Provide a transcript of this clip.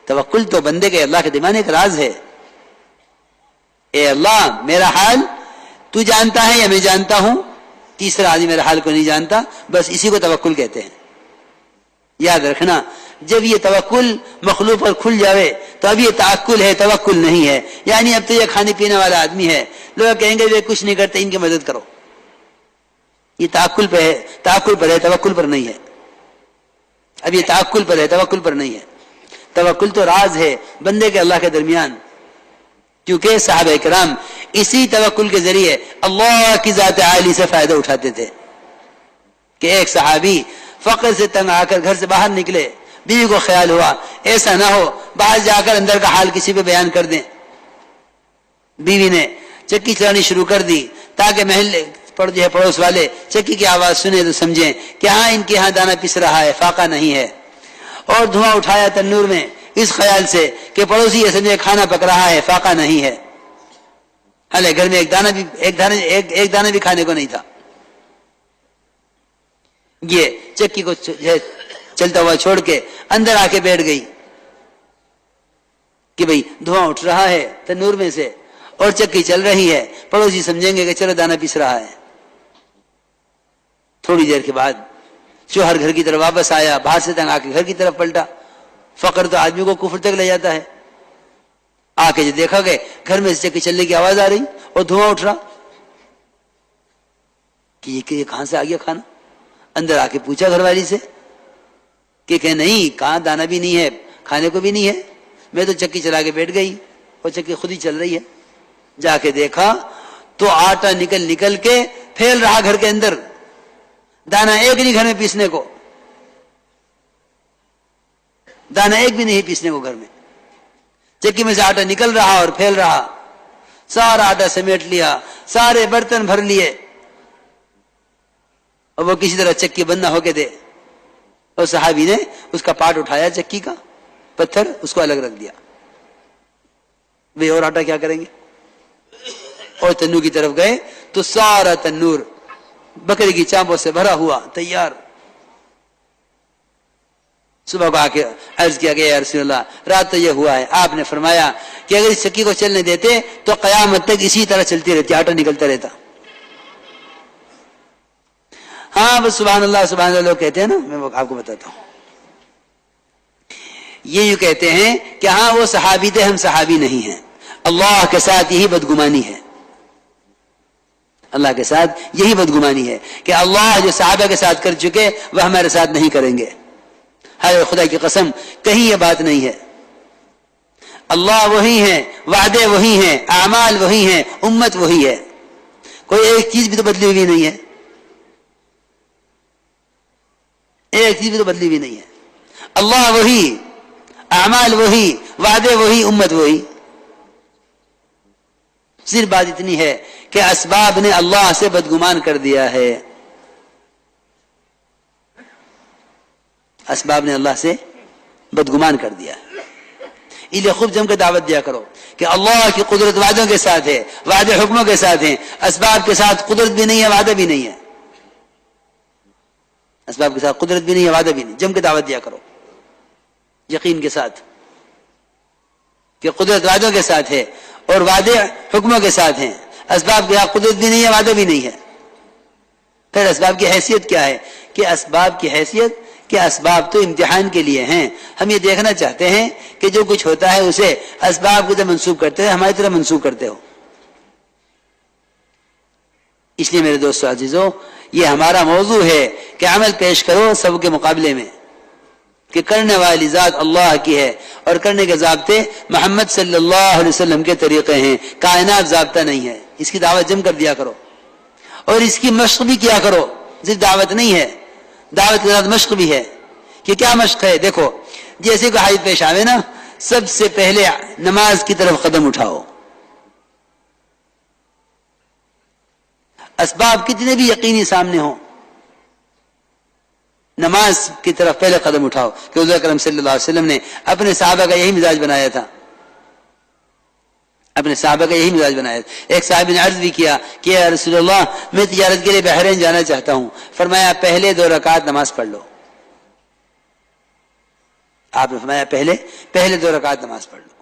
توکل تو بندے کے اللہ کے دماغ ایک راز ہے. اے اللہ میرا حال تو جانتا ہے یا میں جانتا ہوں, تیسرا آدمی میرا حال کو نہیں جانتا, بس اسی کو توکل کہتے ہیں. یاد رکھنا, جب یہ توکل مخلوق پر کھل جاوے تو اب یہ تعقل ہے, توکل نہیں ہے. یعنی اب تو یہ کھانے پینے والا آدمی ہے, لوگ کہیں گے وہ کچھ نہیں کرتے, ان کی مدد کرو. یہ تعقل پہ ہے, تعقل پر ہے, توکل پر نہیں ہے. اب یہ تعقل پر ہے, توکل پر نہیں ہے. توکل تو راز ہے بندے کے اللہ کے درمیان, کیونکہ صحابہ کرام اسی توکل کے ذریعے اللہ کی ذات عالی سے فائدہ اٹھاتے تھے. کہ ایک صحابی فقر سے تنگ آ کر گھر سے باہر نکلے, بیوی کو خیال ہوا ایسا نہ ہو باہر جا کر اندر کا حال کسی پہ بیان کر دیں. بیوی نے چکی چلانی شروع کر دی تاکہ محل پر جو ہے پڑوس والے چکی کی آواز سنے تو سمجھیں کہ ہاں ان کے ہاں دانا پس رہا ہے, فاقہ نہیں ہے. اور دھواں اٹھایا تنور میں اس خیال سے کہ پڑوسی یہ سمجھے کھانا پک رہا ہے, فاقہ نہیں ہے. حالے گھر میں ایک دانہ بھی کھانے کو نہیں تھا. یہ چکی کو چلتا ہوا چھوڑ کے اندر آ کے بیٹھ گئی کہ بھئی دھواں اٹھ رہا ہے تنور میں سے اور چکی چل رہی ہے, پڑوسی سمجھیں گے کہ چلو دانہ پیس رہا ہے. تھوڑی دیر کے بعد شوہر گھر کی طرف واپس آیا, باہر سے تنگ آ کے گھر کی طرف پلٹا. فقر تو آدمی کو کفر تک لے جاتا ہے. آ کے جو دیکھا کہ گھر میں سے چکی چلنے کی آواز آ رہی اور دھواں اٹھ رہا, کہ یہ کہاں سے آ گیا کھانا. اندر آ کے پوچھا گھر والی سے کہ نہیں, کہاں دانا بھی نہیں ہے, کھانے کو بھی نہیں ہے, میں تو چکی چلا کے بیٹھ گئی اور چکی خود ہی چل رہی ہے. جا کے دیکھا تو آٹا نکل کے پھیل رہا گھر کے اندر, دانا ایک نہیں گھر میں پیسنے کو, دانا ایک بھی نہیں پیسنے کو گھر میں. چکی میں سے آٹا نکل رہا اور پھیل رہا. سارا آٹا سمیٹ لیا, سارے برتن بھر لیے, اور وہ کسی طرح چکی بند نہ ہو کے دے. اور صحابی نے اس کا پارٹ اٹھایا, چکی کا پتھر اس کو الگ رکھ دیا. وہ اور آٹا کیا کریں گے. اور تنور کی طرف گئے تو سارا تنور بکری کی چانپوں سے بھرا ہوا تیار. صبح کو آ کے عرض کیا گیا, یا رسول اللہ رات تو یہ ہوا ہے, آپ نے فرمایا کہ اگر اس چکی کو چلنے دیتے تو قیامت تک اسی طرح چلتی رہتی, آٹا نکلتا رہتا. ہاں بس سبحان اللہ لوگ کہتے ہیں نا, میں وہ آپ کو بتاتا ہوں. یہ یوں کہتے ہیں کہ ہاں وہ صحابی تھے, ہم صحابی نہیں ہیں. اللہ کے ساتھ یہی بدگمانی ہے, اللہ کے ساتھ یہی بدگمانی ہے کہ اللہ جو صحابہ کے ساتھ کر چکے وہ ہمارے ساتھ نہیں کریں گے. ہر خدا کی قسم کہیں یہ بات نہیں ہے. اللہ وہی ہے, وعدے وہی ہیں, اعمال وہی ہیں, امت وہی ہے. کوئی ایک چیز بھی تو بدلی ہوئی نہیں ہے, ایک چیز بھی تو بدلی ہوئی نہیں ہے. اللہ وہی, اعمال وہی, وعدے وہی, امت وہی. صرف بات اتنی ہے کہ اسباب نے اللہ سے بدگمان کر دیا ہے, اسباب نے اللہ سے بدگمان کر دیا. اس لیے خوب جم کے دعوت دیا کرو کہ اللہ کی قدرت وعدوں کے ساتھ ہے, وعدے حکموں کے ساتھ ہیں, اسباب کے ساتھ قدرت بھی نہیں ہے, وعدہ بھی نہیں ہے. اسباب کے ساتھ قدرت بھی نہیں ہے, وعدہ بھی نہیں. جم کے دعوت دیا کرو یقین کے ساتھ کہ قدرت وعدوں کے ساتھ ہے اور وعدے حکموں کے ساتھ ہیں. اسباب کے ساتھ قدرت بھی نہیں ہے, وعدہ بھی نہیں ہے. پھر اسباب کی حیثیت کیا ہے کہ اسباب کی حیثیت کہ اسباب تو امتحان کے لیے ہیں. ہم یہ دیکھنا چاہتے ہیں کہ جو کچھ ہوتا ہے اسے اسباب کی طرف منسوب کرتے ہیں, ہماری طرف منسوب کرتے ہو. اس لیے میرے دوستو عزیزو, یہ ہمارا موضوع ہے کہ عمل پیش کرو سب کے مقابلے میں, کہ کرنے والی ذات اللہ کی ہے اور کرنے کے ضابطے محمد صلی اللہ علیہ وسلم کے طریقے ہیں. کائنات ضابطہ نہیں ہے. اس کی دعوت جم کر دیا کرو اور اس کی مشق بھی کیا کرو. صرف دعوت نہیں ہے, دعوت کے ساتھ مشق بھی ہے. کہ کیا مشق ہے؟ دیکھو, جیسے کوئی حادث پیش آوے نا, سب سے پہلے نماز کی طرف قدم اٹھاؤ. اسباب کتنے بھی یقینی سامنے ہوں, نماز کی طرف پہلے قدم اٹھاؤ. کہ حضور اکرم صلی اللہ علیہ وسلم نے اپنے صحابہ کا یہی مزاج بنایا تھا. اپنے صحابہ کا یہی مزاج بنایا. ایک صاحب نے عرض بھی کیا کہ یا رسول اللہ میں تجارت کے لیے بحرین جانا چاہتا ہوں. فرمایا پہلے 2 رکعت نماز پڑھ لو. آپ نے فرمایا پہلے 2 رکعت نماز پڑھ لو.